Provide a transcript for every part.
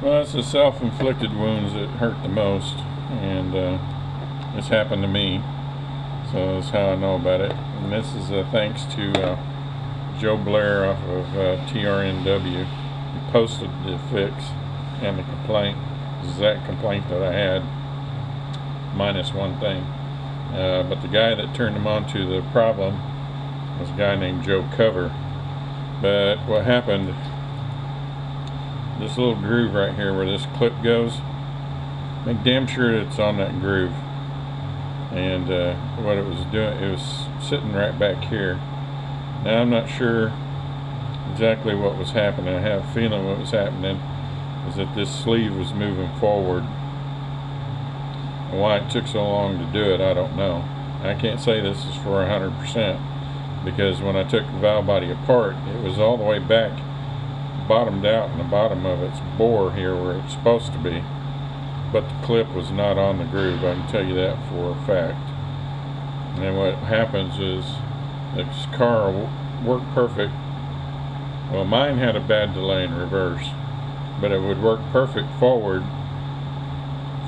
Well, it's the self-inflicted wounds that hurt the most, and this happened to me, so that's how I know about it. And this is thanks to Joe Blair off of TRNW. He posted the fix and the complaint, the exact complaint that I had, minus one thing. But the guy that turned him on to the problem was a guy named Joe Cover. But what happened, this little groove right here where this clip goes, make damn sure it's on that groove. And what it was doing, it was sitting right back here. Now I'm not sure exactly what was happening. I have a feeling what was happening is that this sleeve was moving forward. And why it took so long to do it, I don't know. I can't say this is for 100%, because when I took the valve body apart, it was all the way back, bottomed out in the bottom of its bore here where it's supposed to be, but the clip was not on the groove. I can tell you that for a fact. And then what happens is this car worked perfect. Well, mine had a bad delay in reverse, but it would work perfect forward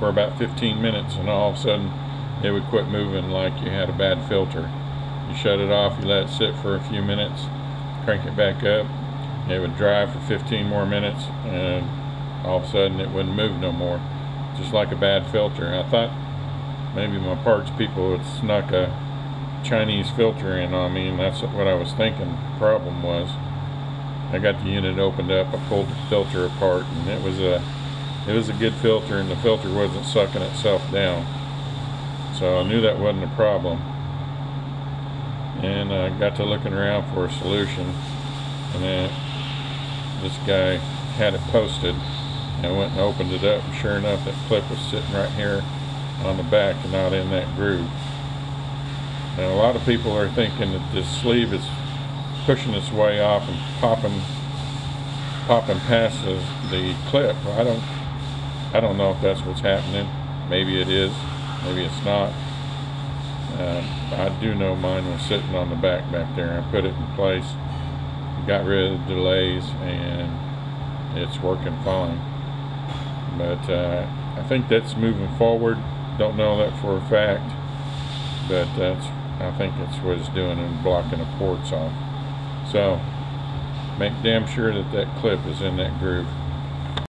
for about 15 minutes, and all of a sudden it would quit moving like you had a bad filter. You shut it off, you let it sit for a few minutes, crank it back up, it would drive for 15 more minutes, and all of a sudden it wouldn't move no more, just like a bad filter. And I thought maybe my parts people had snuck a Chinese filter in on me, and that's what I was thinking the problem was. I got the unit opened up, I pulled the filter apart, and it was a good filter, and the filter wasn't sucking itself down. So I knew that wasn't a problem. And I got to looking around for a solution, and then this guy had it posted, and I went and opened it up, and sure enough that clip was sitting right here on the back and not in that groove. And a lot of people are thinking that this sleeve is pushing its way off and popping past the clip. Well, I don't know if that's what's happening. Maybe it is, maybe it's not. I do know mine was sitting on the back there. I put it in place, got rid of the delays, and it's working fine. But I think that's moving forward. Don't know that for a fact, but I think it's what it's doing and blocking the ports off. So make damn sure that that clip is in that groove.